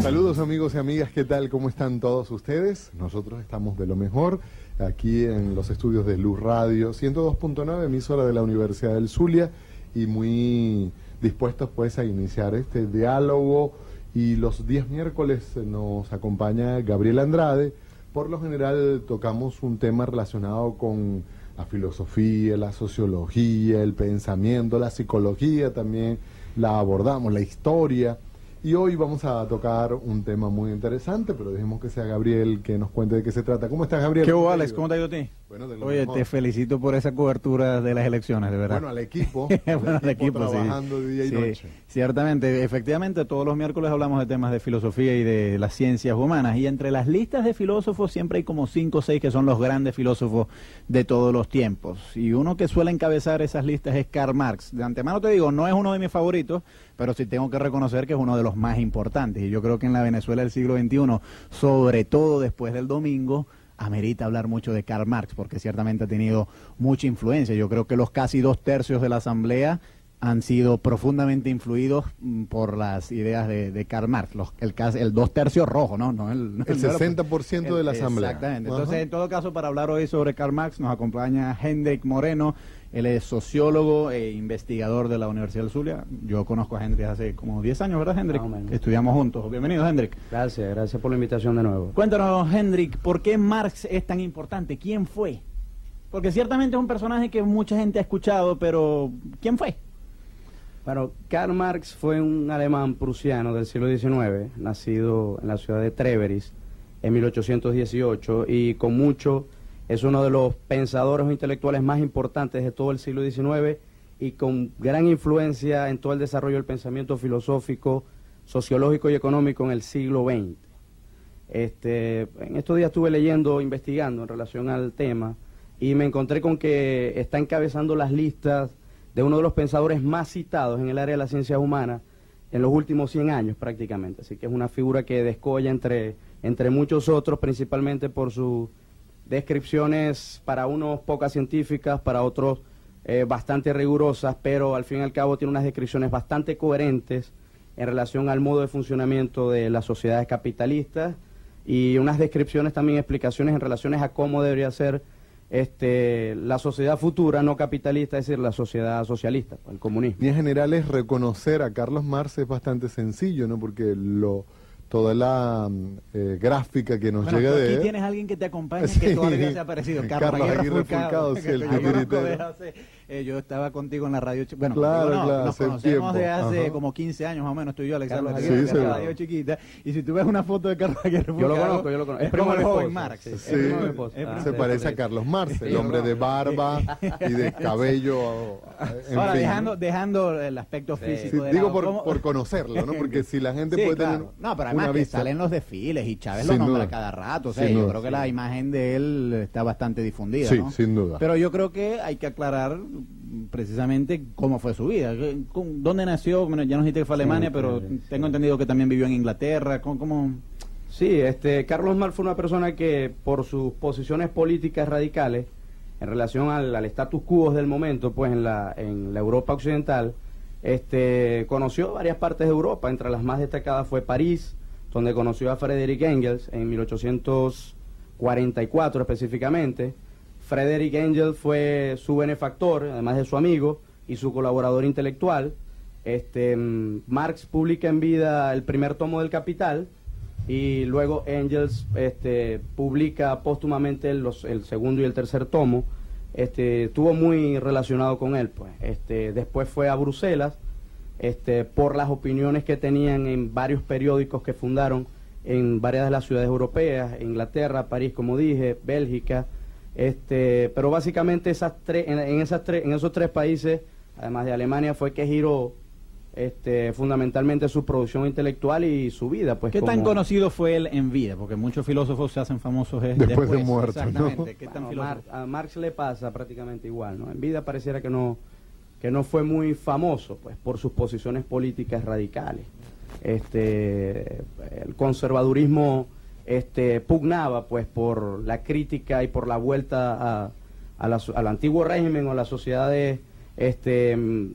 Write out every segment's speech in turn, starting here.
Saludos amigos y amigas, ¿qué tal? ¿Cómo están todos ustedes? Nosotros estamos de lo mejor aquí en los estudios de Luz Radio 102.9, emisora de la Universidad del Zulia, y muy dispuestos pues a iniciar este diálogo. Y los días miércoles nos acompaña Gabriel Andrade. Por lo general tocamos un tema relacionado con la filosofía, la sociología, el pensamiento, la psicología también la abordamos, la historia. Y hoy vamos a tocar un tema muy interesante, pero dejemos que sea Gabriel que nos cuente de qué se trata. ¿Cómo estás, Gabriel? ¿Qué hubo, Alex? ¿Cómo te ha ido a ti? Bueno, de lo Oye, mejor. te felicito por esa cobertura de las elecciones, de verdad. Bueno, al equipo, Bueno, al equipo, trabajando sí. día y Sí, noche. ciertamente, efectivamente, todos los miércoles hablamos de temas de filosofía y de las ciencias humanas, y entre las listas de filósofos siempre hay como 5 o 6 que son los grandes filósofos de todos los tiempos, y uno que suele encabezar esas listas es Karl Marx. De antemano te digo, no es uno de mis favoritos, pero sí tengo que reconocer que es uno de los más importantes, y yo creo que en la Venezuela del siglo XXI, sobre todo después del domingo, amerita hablar mucho de Karl Marx, porque ciertamente ha tenido mucha influencia. Yo creo que los casi 2/3 de la Asamblea han sido profundamente influidos por las ideas de Karl Marx, el 2/3 rojo, ¿no? El 60% de la Asamblea. Exactamente. Ajá. Entonces, en todo caso, para hablar hoy sobre Karl Marx, nos acompaña Hendrik Moreno. Él es sociólogo e investigador de la Universidad del Zulia. Yo conozco a Hendrik hace como 10 años, ¿verdad, Hendrik? Más o menos. Estudiamos juntos. Bienvenido, Hendrik. Gracias por la invitación de nuevo. Cuéntanos, Hendrik, ¿por qué Marx es tan importante? ¿Quién fue? Porque ciertamente es un personaje que mucha gente ha escuchado, pero ¿quién fue? Bueno, Karl Marx fue un alemán prusiano del siglo XIX, nacido en la ciudad de Treveris en 1818, y con mucho es uno de los pensadores o intelectuales más importantes de todo el siglo XIX y con gran influencia en todo el desarrollo del pensamiento filosófico, sociológico y económico en el siglo XX. En estos días estuve leyendo, investigando en relación al tema, y me encontré con que está encabezando las listas de uno de los pensadores más citados en el área de las ciencias humanas en los últimos 100 años prácticamente. Así que es una figura que descolla entre muchos otros, principalmente por sus descripciones para unos pocas científicas, para otros bastante rigurosas, pero al fin y al cabo tiene unas descripciones bastante coherentes en relación al modo de funcionamiento de las sociedades capitalistas, y unas descripciones también, explicaciones en relaciones a cómo debería ser la sociedad futura no capitalista, es decir, la sociedad socialista, el comunismo. En general es reconocer a Carlos Marx es bastante sencillo, ¿no? Porque toda la gráfica que nos llega aquí de él. tienes a alguien que te acompaña, Sí. que todavía se ha aparecido. Carlos Aguirre Fulcado, sí, el Yo conozco titiritero. desde yo estaba contigo en la radio, bueno, Claro, contigo no, claro, nos hace conocemos tiempo. de hace Ajá. como 15 años más o menos, tú y yo, Alexandro, Carlos aquí en Aguirre, la sí, radio chiquita, y si tú ves una foto de Carlos Aguirre Yo Fulcado, lo conozco, yo lo conozco. es como el joven Marx. Sí, Es primo de mi esposa. se parece a Carlos Marx, el hombre de barba y de cabello, en Ahora, fin, ¿no? dejando el aspecto Sí, físico de digo lado, ¿cómo? por conocerlo, ¿no? Porque si la gente Sí, puede claro. tener No, pero una además que vista. salen los desfiles y Chávez Sin lo nombra duda. cada rato, o sea, Sin yo duda, creo que sí. la imagen de él está bastante difundida, Sí, ¿no? sin duda. Pero yo creo que hay que aclarar precisamente cómo fue su vida, dónde nació. Bueno, ya nos dijiste que fue a Alemania, pero tengo entendido que también vivió en Inglaterra. ¿Cómo? Sí, Carlos Marx fue una persona que por sus posiciones políticas radicales en relación al status quo del momento, pues en la Europa occidental, conoció varias partes de Europa. Entre las más destacadas fue París, donde conoció a Friedrich Engels en 1844 específicamente. Friedrich Engels fue su benefactor, además de su amigo y su colaborador intelectual. Marx publica en vida el primer tomo del Capital, y luego Engels publica póstumamente el segundo y el tercer tomo. Estuvo muy relacionado con él, pues. Después fue a Bruselas por las opiniones que tenían en varios periódicos que fundaron en varias de las ciudades europeas, Inglaterra, París, como dije, Bélgica. Pero básicamente en esos 3 países, además de Alemania, fue que giró fundamentalmente su producción intelectual y su vida. Pues, ¿Qué tan conocido fue él en vida? Porque muchos filósofos se hacen famosos después de muerto, exactamente. ¿no? ¿Qué tan Bueno, filósofo? a Marx le pasa prácticamente igual, ¿no? En vida pareciera que no fue muy famoso, pues, por sus posiciones políticas radicales. El conservadurismo pugnaba, pues, por la crítica y por la vuelta al antiguo régimen o a las sociedades,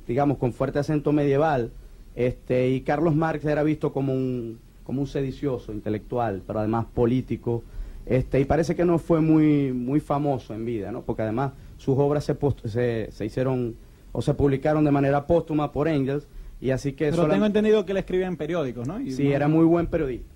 digamos, con fuerte acento medieval, y Carlos Marx era visto como un como un sedicioso intelectual, pero además político, y parece que no fue muy famoso en vida, ¿no? Porque además sus obras se hicieron o se publicaron de manera póstuma por Engels, y así que... Pero tengo entendido que él escribía en periódicos, ¿no? Sí, era muy buen periodista,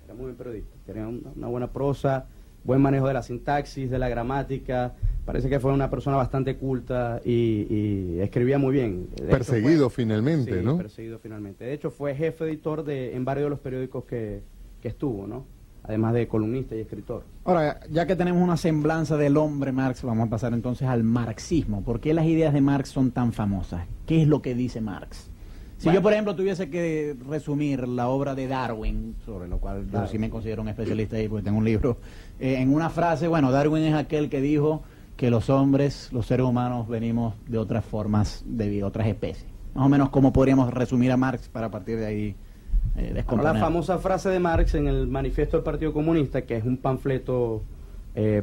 tenía una buena prosa, buen manejo de la sintaxis, de la gramática, parece que fue una persona bastante culta y escribía muy bien. Perseguido finalmente, sí, ¿no? Perseguido finalmente. De hecho, fue jefe editor en varios de los periódicos que estuvo, ¿no? Además de columnista y escritor. Ahora, ya que tenemos una semblanza del hombre Marx, vamos a pasar entonces al marxismo. ¿Por qué las ideas de Marx son tan famosas? ¿Qué es lo que dice Marx? Si yo, por ejemplo, tuviese que resumir la obra de Darwin, sobre lo cual yo sí me considero un especialista ahí, porque tengo un libro, en una frase, bueno, Darwin es aquel que dijo que los hombres, los seres humanos, venimos de otras formas de vida, otras especies. Más o menos, ¿cómo podríamos resumir a Marx para a partir de ahí descomponer? La famosa frase de Marx en el Manifiesto del Partido Comunista, que es un panfleto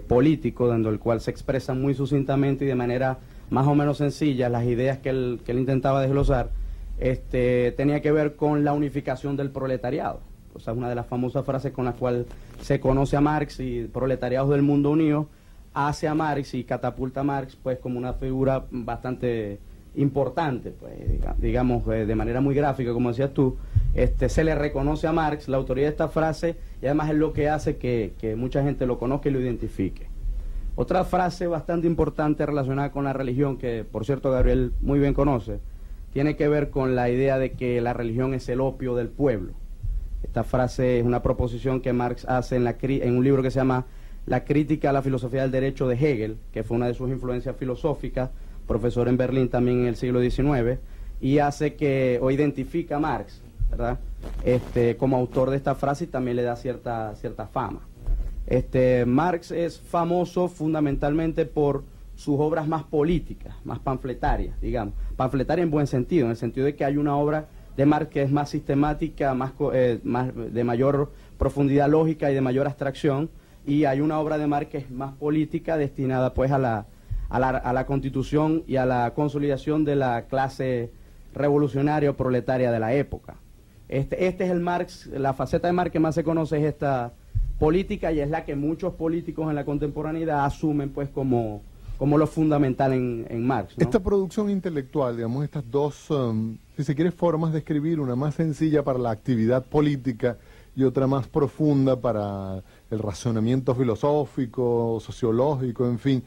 político, dentro del cual se expresan muy sucintamente y de manera más o menos sencilla las ideas que él intentaba desglosar, tenía que ver con la unificación del proletariado. O sea, una de las famosas frases con la cual se conoce a Marx, y proletariados del mundo unido, hace a Marx y catapulta a Marx pues como una figura bastante importante, pues digamos de manera muy gráfica, como decías tú. Se le reconoce a Marx la autoría de esta frase, y además es lo que hace que mucha gente lo conozca y lo identifique. Otra frase bastante importante relacionada con la religión, que por cierto Gabriel muy bien conoce, tiene que ver con la idea de que la religión es el opio del pueblo. Esta frase es una proposición que Marx hace en un libro que se llama La crítica a la filosofía del derecho de Hegel, que fue una de sus influencias filosóficas, profesor en Berlín también en el siglo XIX, y o identifica a Marx, ¿verdad? Como autor de esta frase, y también le da cierta fama. Marx es famoso fundamentalmente por sus obras más políticas, más panfletarias, digamos. Panfletaria en buen sentido, en el sentido de que hay una obra de Marx que es más sistemática, más de mayor profundidad lógica y de mayor abstracción, y hay una obra de Marx que es más política, destinada pues a la constitución y a la consolidación de la clase revolucionaria o proletaria de la época. Este es el Marx, la faceta de Marx que más se conoce es esta política, y es la que muchos políticos en la contemporaneidad asumen pues como lo fundamental en Marx, ¿no? Esta producción intelectual, digamos, estas dos, si se quiere, formas de escribir, una más sencilla para la actividad política y otra más profunda para el razonamiento filosófico, sociológico, en fin,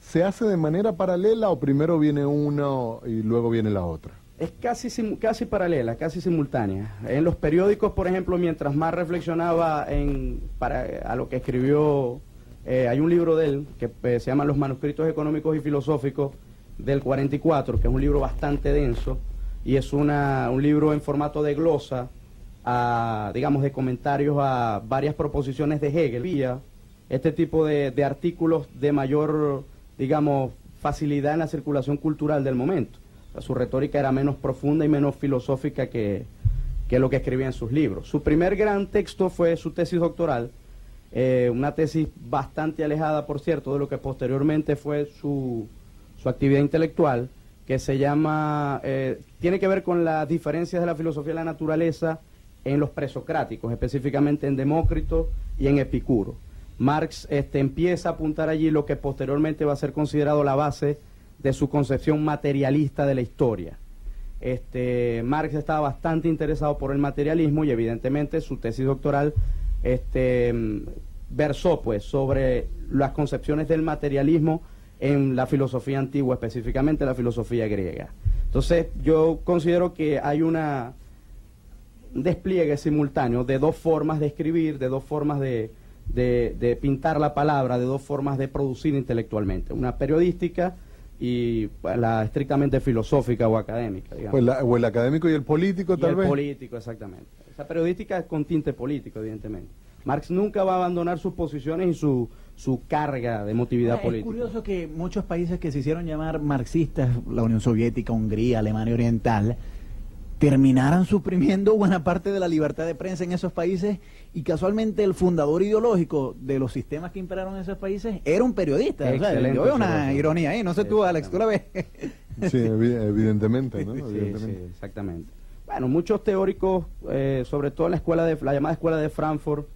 ¿se hace de manera paralela o primero viene uno y luego viene la otra? Es casi paralela, casi simultánea. En los periódicos, por ejemplo, mientras más reflexionaba a lo que escribió, hay un libro de él que se llama Los manuscritos económicos y filosóficos del 44, que es un libro bastante denso, y es un libro en formato de glosa, digamos, de comentarios a varias proposiciones de Hegel. Este tipo de artículos de mayor, digamos, facilidad en la circulación cultural del momento. O sea, su retórica era menos profunda y menos filosófica que lo que escribía en sus libros. Su primer gran texto fue su tesis doctoral, una tesis bastante alejada, por cierto, de lo que posteriormente fue su actividad intelectual, que se llama, tiene que ver con las diferencias de la filosofía de la naturaleza en los presocráticos, específicamente en Demócrito y en Epicuro. Marx empieza a apuntar allí lo que posteriormente va a ser considerado la base de su concepción materialista de la historia. Marx estaba bastante interesado por el materialismo, y evidentemente su tesis doctoral versó pues sobre las concepciones del materialismo en la filosofía antigua, específicamente la filosofía griega. Entonces yo considero que hay un despliegue simultáneo de dos formas de escribir, de dos formas de pintar la palabra, de dos formas de producir intelectualmente, una periodística y la estrictamente filosófica o académica, digamos. O el académico y el político, tal vez. El político, exactamente. Esa periodística es con tinte político, evidentemente. Marx nunca va a abandonar sus posiciones y su carga de emotividad política. Es curioso que muchos países que se hicieron llamar marxistas, la Unión Soviética, Hungría, Alemania Oriental, terminaran suprimiendo buena parte de la libertad de prensa en esos países, y casualmente el fundador ideológico de los sistemas que imperaron en esos países era un periodista. O sea, yo veo una ironía ahí, no sé tú, Alex, ¿tú la ves? Sí, evidentemente, ¿no? Sí, Evidentemente. sí, exactamente. bueno, muchos teóricos, sobre todo en la llamada escuela de Frankfurt,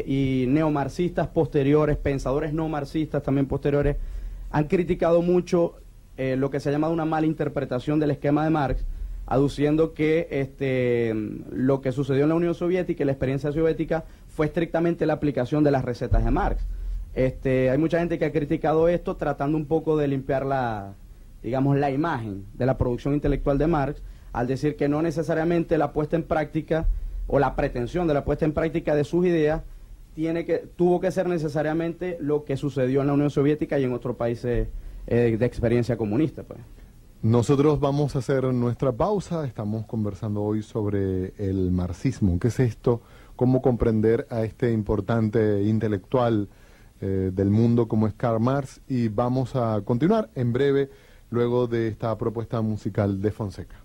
y neomarxistas posteriores, pensadores no marxistas también posteriores, han criticado mucho lo que se ha llamado una mala interpretación del esquema de Marx, aduciendo que lo que sucedió en la Unión Soviética y la experiencia soviética fue estrictamente la aplicación de las recetas de Marx. Hay mucha gente que ha criticado esto tratando un poco de limpiar la imagen de la producción intelectual de Marx, al decir que no necesariamente la puesta en práctica o la pretensión de la puesta en práctica de sus ideas tuvo que ser necesariamente lo que sucedió en la Unión Soviética y en otros países de experiencia comunista, pues. Nosotros vamos a hacer nuestra pausa. Estamos conversando hoy sobre el marxismo. ¿Qué es esto? ¿Cómo comprender a este importante intelectual del mundo como es Karl Marx? Y vamos a continuar en breve luego de esta propuesta musical de Fonseca.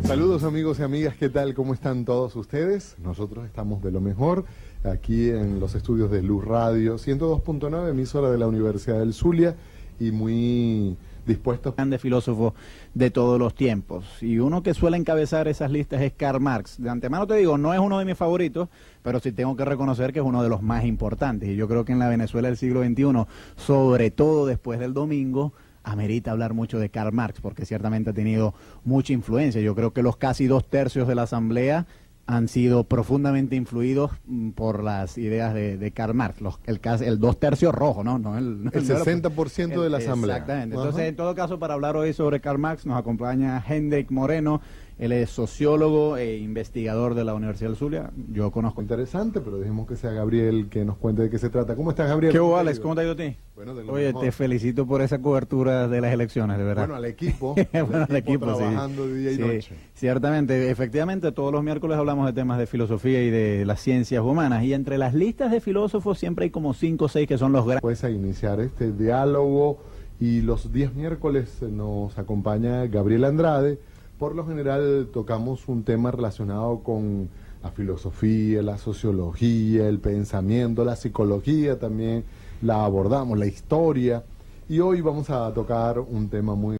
Saludos amigos y amigas, ¿qué tal? ¿Cómo están todos ustedes? Nosotros estamos de lo mejor aquí en los estudios de Luz Radio 102.9, emisora de la Universidad del Zulia, y muy dispuestos. Grande filósofo de todos los tiempos, y uno que suele encabezar esas listas es Karl Marx. De antemano te digo, no es uno de mis favoritos, pero sí tengo que reconocer que es uno de los más importantes, y yo creo que en la Venezuela del siglo XXI, sobre todo después del domingo, amerita hablar mucho de Karl Marx, porque ciertamente ha tenido mucha influencia. Yo creo que los casi 2/3 de la Asamblea han sido profundamente influidos por las ideas de Karl Marx. El 2/3 rojo, ¿no? El 60% de la Asamblea. Exactamente. Entonces, en todo caso, para hablar hoy sobre Karl Marx, nos acompaña Hendrik Moreno. Él es sociólogo e investigador de la Universidad del Zulia. Yo conozco. Interesante, pero dejemos que sea Gabriel que nos cuente de qué se trata. ¿Cómo estás, Gabriel? ¿Qué hubo, Alex? ¿Cómo te ha ido a ti? Bueno, de lo Oye, mejor. te felicito por esa cobertura de las elecciones, de verdad. Bueno, al equipo. Bueno, al equipo, trabajando sí. día y Sí, noche. ciertamente, efectivamente, todos los miércoles hablamos de temas de filosofía y de las ciencias humanas. Y entre las listas de filósofos siempre hay como 5 o 6 que son los grandes. Pues a iniciar este diálogo, y los días miércoles nos acompaña Gabriel Andrade. Por lo general tocamos un tema relacionado con la filosofía, la sociología, el pensamiento, la psicología también la abordamos, la historia, y hoy vamos a tocar un tema muy